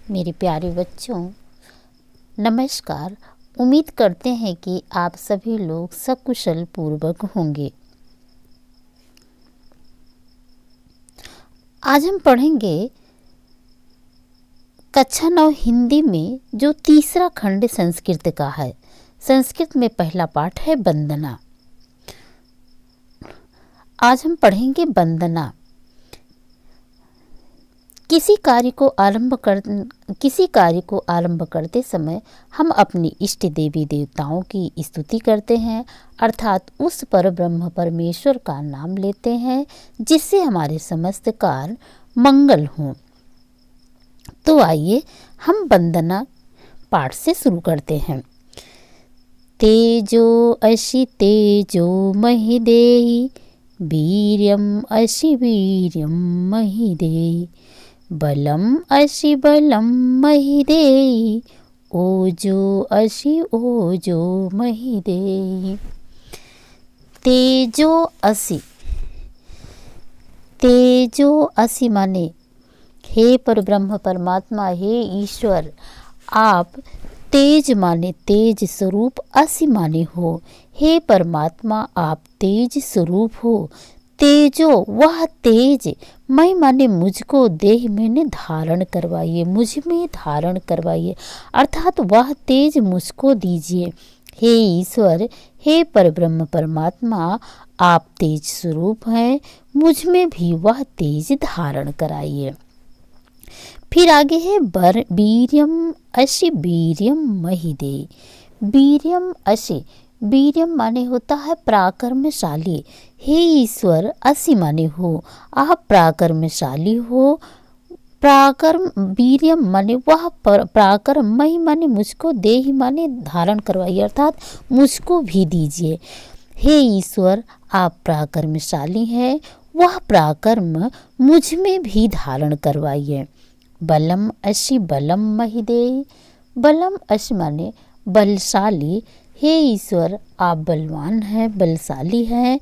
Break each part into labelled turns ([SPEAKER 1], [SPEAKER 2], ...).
[SPEAKER 1] मेरे प्यारे बच्चों, नमस्कार। उम्मीद करते हैं कि आप सभी लोग सकुशल पूर्वक होंगे। आज हम पढ़ेंगे कक्षा 9 हिंदी में जो तीसरा खंड संस्कृत का है। संस्कृत में पहला पाठ है वंदना। आज हम पढ़ेंगे वंदना। किसी कार्य को आरंभ करते समय हम अपनी इष्ट देवी देवताओं की स्तुति करते हैं, अर्थात उस पर ब्रह्म परमेश्वर का नाम लेते हैं जिससे हमारे समस्त कार्य मंगल हों। तो आइए हम वंदना पाठ से शुरू करते हैं। तेजो अशि तेजो महि देहि, वीर्यम अशि वीर्यम महि देहि, बलम अशि बलम महि देहि, ओजो अशि ओजो महि देहि। तेजो अशि। तेजो अशि माने हे परब्रह्म परमात्मा, हे ईश्वर, आप तेज माने तेज स्वरूप, अशि माने हो। हे परमात्मा, आप तेज स्वरूप हो। तेजो वह तेज, मैं माने मुझको देह में धारण करवाइए, मुझ में धारण करवाइए, अर्थात वह तेज मुझको दीजिए। हे ईश्वर, हे परब्रह्म परमात्मा, आप तेज स्वरूप हैं, मुझ में भी वह तेज धारण कराइए। फिर आगे है वीर्यम अशि वीर्यम महि देहि। वीर्यम अशि, वीर्यम माने होता है पराक्रमशाली। हे ईश्वर, अशि माने हो, आप पराक्रमशाली हो। पराक्रम, वीर्यम माने वह पराक्रम, महि माने मुझको, देहि माने धारण करवाइए, अर्थात मुझको भी दीजिए। हे ईश्वर, आप पराक्रमशाली हैं, वह पराक्रम मुझ में भी धारण करवाइए। बलम अशि बलम महि देहि। बलम अशि माने बलशाली। हे ईश्वर, आप बलवान हैं, बलशाली हैं।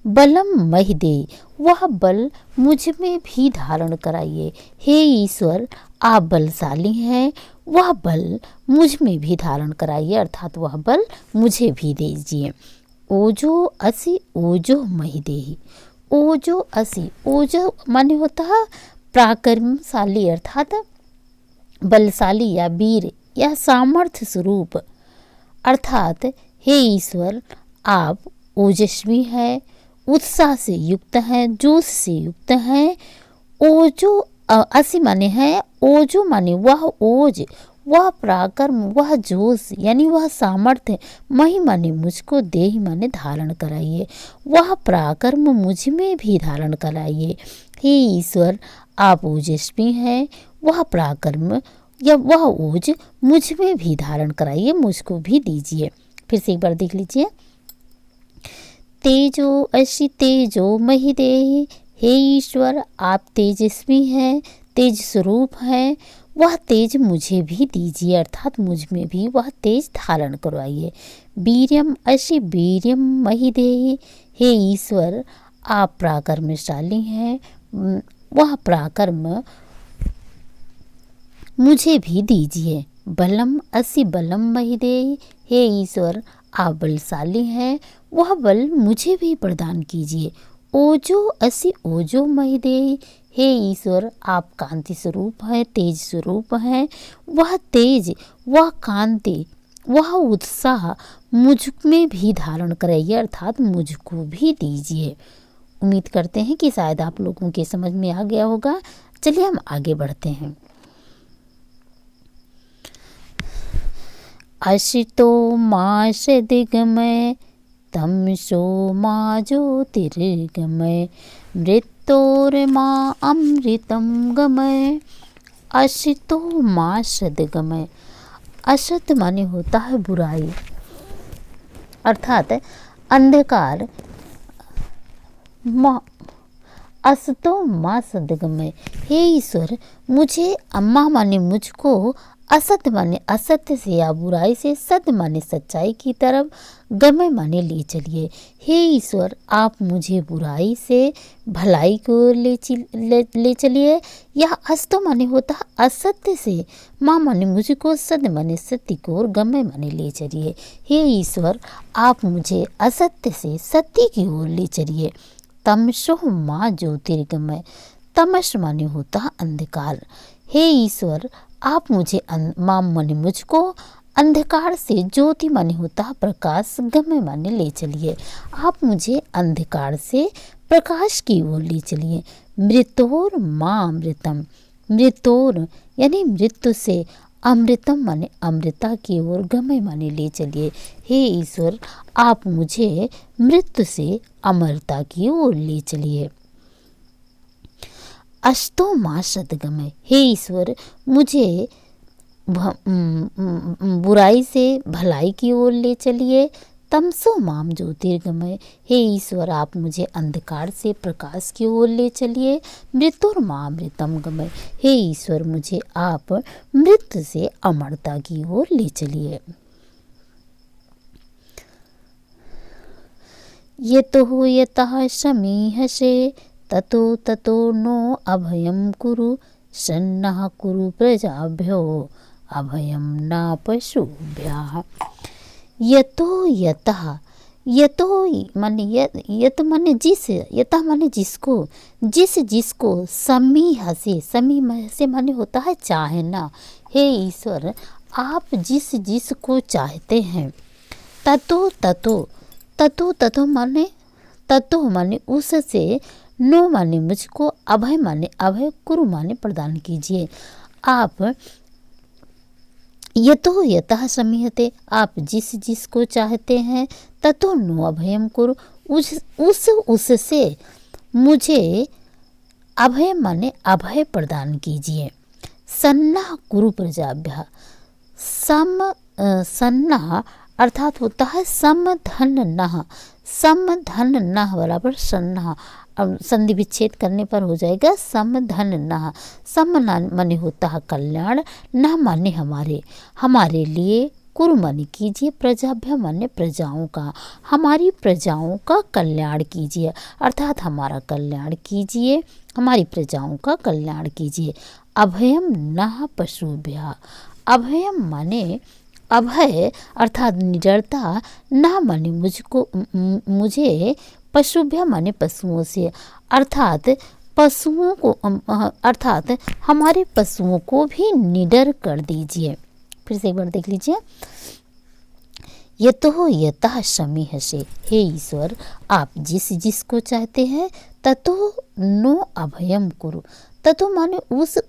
[SPEAKER 1] बलम महि देहि, वह बल मुझ में भी धारण कराइए। हे ईश्वर, आप बलशाली हैं, वह बल मुझ में भी धारण कराइए, अर्थात वह बल मुझे भी दीजिए। ओजो अशि ओजो महि देहि। ओजो अशि, ओजो माने होता है पराक्रमशाली, अर्थात बलशाली या वीर या सामर्थ्य स्वरूप, अर्थात हे ईश्वर, आप ओजस्वी हैं, उत्साह से युक्त हैं, जोश से युक्त हैं। ओजो अशि माने है, ओजो माने वह ओज, वह पराक्रम, वह जोश यानी वह सामर्थ्य, महि माने मुझको, देहि माने धारण कराइए, वह पराक्रम मुझ में भी धारण कराइए। हे ईश्वर, आप ओजस्वी हैं, वह पराक्रम या वह ओज मुझ में भी धारण कराइए, मुझको भी दीजिए। फिर से एक बार देख लीजिए। तेजो अशि तेजो महि देहि। हे ईश्वर, आप तेजस्वी हैं, तेज स्वरूप हैं, वह तेज मुझे भी दीजिए, अर्थात मुझ में भी वह तेज धारण करवाइए। वीर्यम अशि वीर्यम महि देहि। हे ईश्वर, आप पराक्रमशाली हैं, वह पराक्रम मुझे भी दीजिए। बलम अशि बलम महि देहि। हे ईश्वर, आप बलशाली हैं, वह बल मुझे भी प्रदान कीजिए। ओजो अशि ओजो महि देहि। हे ईश्वर, आप कांति स्वरूप हैं, तेज स्वरूप हैं, वह तेज, वह कांति, वह उत्साह मुझ में भी धारण कराइए, अर्थात मुझको भी दीजिए। उम्मीद करते हैं कि शायद आप लोगों के समझ में आ गया होगा। चलिए हम आगे बढ़ते हैं। अशितो माश दिगमय, तमसो मा ज्योतिर्गमय, मृत्योर्मा अमृतम गमय। अशितो मा सद्गमय। असत माने होता है बुराई, अर्थात अंधकार। असतो माँ सद्गमय। हे ईश्वर, मुझे, अम्मा माने मुझको, असत्य माने असत्य से या बुराई से सत्य माने सच्चाई की तरफ गमय माने ले चलिए। हे ईश्वर, आप मुझे बुराई से भलाई की ओर ले चलिए। यह अस्तो माने होता है असत्य से, माँ माने मुझको, सत्य माने सत्य की ओर गमय माने ले चलिए। हे ईश्वर, आप मुझे असत्य से सत्य की ओर ले चलिए। तमसो माँ ज्योतिर्गमय, तमस माने होता है अंधकार। हे ईश्वर, आप मुझे माँ माने मुझको अंधकार से, ज्योति माने होता है प्रकाश, गमय माने ले चलिए। आप मुझे अंधकार से प्रकाश की ओर ले चलिए। मृत्योर माँ अमृतम, मृत्योर यानी मृत्यु से, अमृतम माने अमृता की ओर गमय माने ले चलिए। हे ईश्वर, आप मुझे मृत्यु से अमरता की ओर ले चलिए। अस्तो माँ सद्गमय, हे ईश्वर, मुझे बुराई से भलाई की ओर ले चलिए। तमसो माम ज्योतिर्गमय, हे ईश्वर, आप मुझे अंधकार से प्रकाश की ओर ले चलिए। मृत्युर माँ अमृतम गमय, हे ईश्वर, मुझे आप मृत्यु से अमरता की ओर ले चलिए। ये तो हो यतः समीह से, ततो ततो नो अभयम कुरु, सन्नः कुरु प्रजाभ्यो अभयम न पशुभ्यः। यतो यतः, यतो माने यत माने जिस, यतः माने जिसको, जिस जिसको, समीह से, समीह से माने होता है चाहना। हे ईश्वर, आप जिस जिसको चाहते हैं, ततो ततो, ततो ततो माने, ततो माने उससे, नो माने मुझको, अभय माने अभय, कुरु माने प्रदान कीजिए। आप यतो यतः समीहते, आप जिस जिसको चाहते हैं, ततो नो अभयम कुरु, उससे मुझे अभय माने अभय प्रदान कीजिए। सन्ना कुरु प्रजाभ्य, सन्ना अर्थात होता है सम धन नह, सम धन नह बराबर सन्ना, संधि विच्छेद करने पर हो जाएगा सम धन नह। सम माने होता है कल्याण, न माने हमारे, हमारे लिए, कुरु माने कीजिए, प्रजाभ्य माने प्रजाओं का, हमारी प्रजाओं का कल्याण कीजिए, अर्थात हमारा कल्याण कीजिए, हमारी प्रजाओं का कल्याण कीजिए। अभयम नः पशुभ्यः, अभयम माने अभय अर्थात निडरता, न माने मुझको, मुझे, पशुभ्य माने पशुओं से, अर्थात पशुओं को, अर्थात हमारे पशुओं को भी निडर कर दीजिए। फिर से एक बार देख लीजिए। यतो यतः समीह से, हे ईश्वर, आप जिस जिसको चाहते हैं, ततो नो अभयम कुरु, ततो माने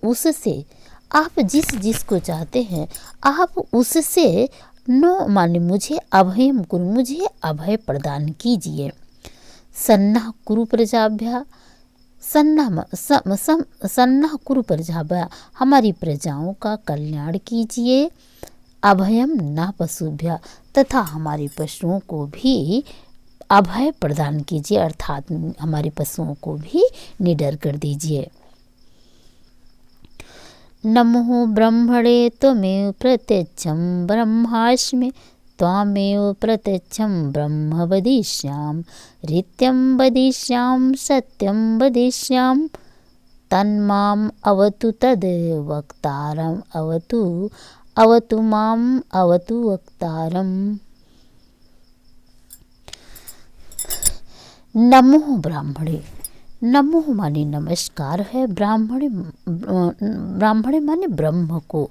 [SPEAKER 1] उससे, आप जिस जिसको चाहते हैं, आप उससे, नो माने मुझे, अभयम कुरु, मुझे अभय प्रदान कीजिए। सन्ना कुरु प्रजाभ्या, सन्ना कुरु प्रजाभ्या, हमारी प्रजाओं का कल्याण कीजिए। अभयम न पशुभ्या, तथा हमारे पशुओं को भी अभय प्रदान कीजिए, अर्थात हमारे पशुओं को भी निडर कर दीजिए। नमो ब्रह्मणे त्वमेव प्रत्यक्षं ब्रह्मास्मि, त्वामेव प्रत्यक्षं ब्रह्म वदिष्यामि, रीत्यं वदिष्यामि, सत्यं वदिष्यामि, तन्माम् अवतु तद् वक्तारम् अवतु, अवतु माम् अवतु वक्तारम्। नमो ब्राह्मणे, नमो माने नमस्कार है, ब्राह्मणे, ब्राह्मणे माने ब्रह्म को,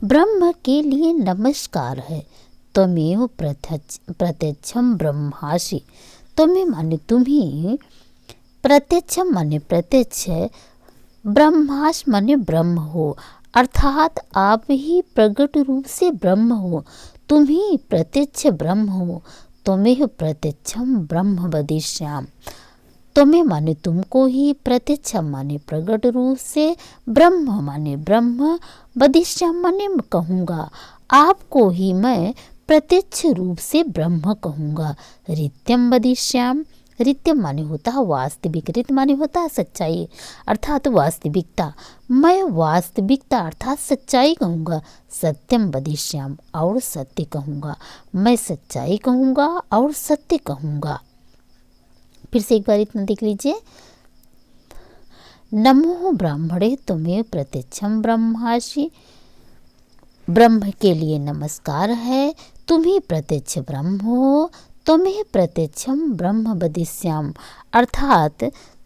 [SPEAKER 1] ब्रह्म के लिए नमस्कार है। त्वमेव प्रत्यक्षम ब्रह्मासि, तुम्हें माने तुम्ही, प्रत्यक्षम माने प्रत्यक्ष, ब्रह्मास माने ब्रह्म हो, अर्थात आप ही प्रकट रूप से ब्रह्म हो, तुम ही प्रत्यक्ष ब्रह्म हो। तुम्हें प्रत्यक्षम ब्रह्म वदिष्यामि, तुम्हें माने तुमको ही, प्रत्यक्ष माने प्रकट रूप से, ब्रह्म माने ब्रह्म, वदिष्यामि माने कहूँगा, आपको ही मैं प्रत्यक्ष रूप से ब्रह्म कहूँगा। रीत्यम वदिष्यामि, रित्यम माने होता है वास्तविक, रित माने होता है सच्चाई अर्थात वास्तविकता। मैं वास्तविकता अर्थात सच्चाई कहूँगा। सत्यम वदिष्याम और सत्य कहूँगा। मैं सच्चाई कहूँगा और सत्य कहूँगा। फिर से एक बार इतना देख लीजिए। नमो ब्राह्मणे तुम्हें प्रत्यक्षम ब्रह्मासि, ब्रह्म के लिए नमस्कार है, तुम्ही प्रत्यक्ष ब्रह्म हो। तुम्हें प्रत्यक्षम ब्रह्म वदिष्याम अर्थात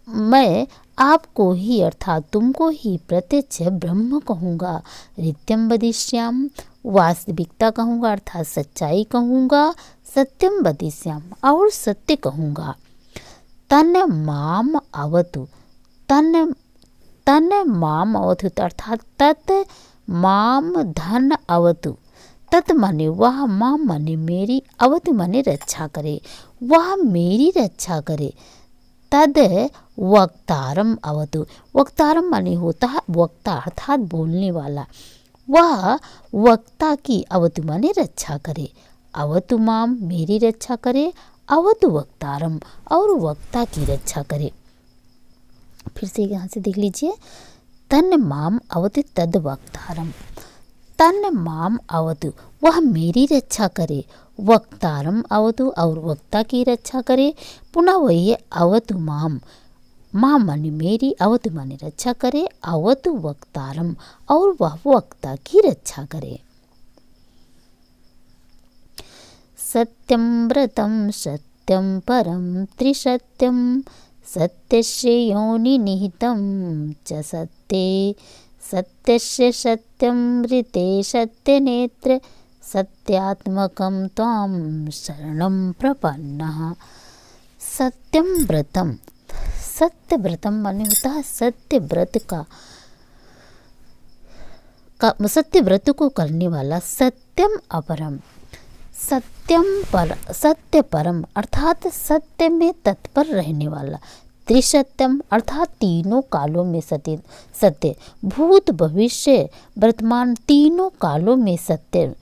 [SPEAKER 1] मैं आपको ही अर्थात तुमको ही प्रत्यक्ष ब्रह्म कहूँगा। रित्यम वदिष्याम वास्तविकता कहूँगा अर्थात सच्चाई कहूँगा। सत्यम वदिष्याम और सत्य कहूँगा। तन माम अवतु, तन माम अवतु अर्थात तत् माम धन अवतु। तत् माने वह, माम माने मेरी, अवतु माने रक्षा करे, वह मेरी रक्षा करे। तद वक्तारम अवतु, वक्तारम माने होता है वक्ता अर्थात बोलने वाला, वह वक्ता की अवतु माने रक्षा करे। अवतु माम मेरी रक्षा करे, अवतु वक्तारम और वक्ता की रक्षा करे। फिर से यहाँ से देख लीजिए। तन माम अवतु तद वक्तारम, तन माम अवतु वह मेरी रक्षा करे, वक्तारम अवतु और वक्ता की रक्षा करे। पुनः वही अवतु माम, माम माने मेरी, अवतु माने रक्षा करे, अवतु वक्तारम और वह वक्ता की रक्षा करे। सत्यम व्रतम सत्यम परम त्रिसत्यम, सत्यस्य योनि निहितं च सत्ये, सत्यस्य सत्यम ऋते सत्यनेत्र, सत्यात्मकं त्वां शरणं प्रपन्नः। सत्यम व्रतम, सत्य व्रतम माने होता है सत्य व्रत का सत्य व्रत को करने वाला। सत्यम अपरम, सत्यम पर, सत्य परम अर्थात सत्य में तत्पर रहने वाला। त्रिसत्यम अर्थात तीनों कालों में सत्य, सत्य भूत भविष्य वर्तमान तीनों कालों में सत्य।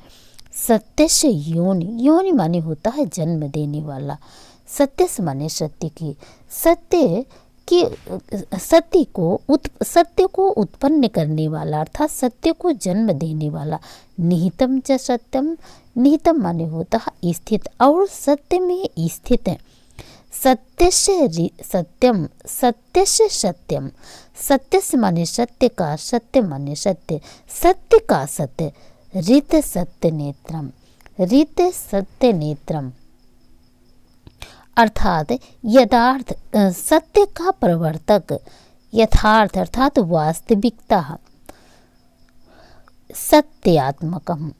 [SPEAKER 1] सत्य से योनि, योनि माने होता है जन्म देने वाला। सत्य से माने सत्य की, सत्य कि सत्य को उत्पन्न करने वाला अर्थात सत्य को जन्म देने वाला। निहितम च सत्यम, निहितम माने होता है स्थित और सत्य में स्थित है। सत्य से सत्यम, सत्य से सत्यम, सत्य से माने सत्य का, सत्य माने सत्य, सत्य का सत्य। ऋत सत्य नेत्रम, ऋत सत्य नेत्रम अर्थात यथार्थ, सत्य का प्रवर्तक, यथार्थ अर्थात वास्तविकता। सत्यात्मकम,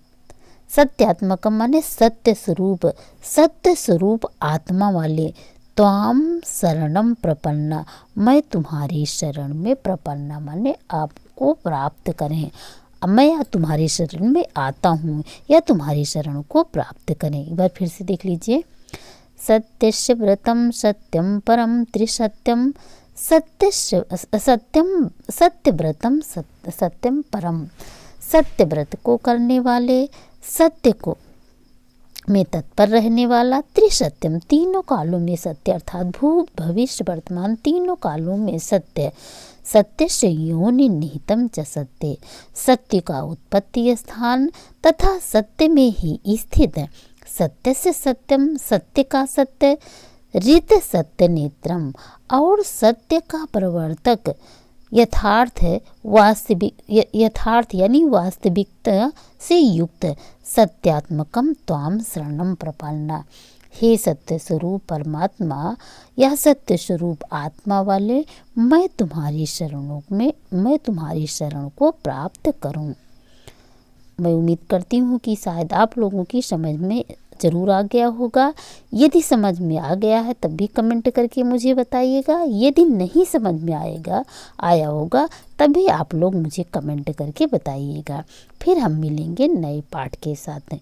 [SPEAKER 1] सत्यात्मकम माने सत्य स्वरूप, सत्य स्वरूप आत्मा वाले। त्वाम शरणम प्रपन्ना, मैं तुम्हारी शरण में, प्रपन्ना माने आपको प्राप्त करें, मैं तुम्हारी शरण में आता हूँ या तुम्हारी शरण को प्राप्त करें। एक बार फिर से देख लीजिए। सत्यस्य व्रतम सत्यम परम त्रिसत्यम, सत्यम सत्य व्रतम सत्यम परम, सत्य व्रत को करने वाले, सत्य को में तत्पर रहने वाला। त्रिसत्यम तीनों कालों में सत्य अर्थात भूत भविष्य वर्तमान तीनों कालों में सत्य। सत्य से योनि निहितम च सत्य, सत्य का उत्पत्ति स्थान तथा सत्य में ही स्थित है। सत्य से सत्यम, सत्य का सत्य। ऋत सत्य नेत्रम और सत्य का प्रवर्तक, यथार्थ है वास्तविक, यथार्थ यानी वास्तविकता से युक्त। सत्यात्मकम त्वाम शरणम प्रपन्ना, हे सत्य स्वरूप परमात्मा या सत्य स्वरूप आत्मा वाले, मैं तुम्हारी शरणों में, मैं तुम्हारी शरण को प्राप्त करूं। मैं उम्मीद करती हूँ कि शायद आप लोगों की समझ में ज़रूर आ गया होगा। यदि समझ में आ गया है तब भी कमेंट करके मुझे बताइएगा। यदि नहीं समझ में आया होगा तब भी आप लोग मुझे कमेंट करके बताइएगा। फिर हम मिलेंगे नए पाठ के साथ।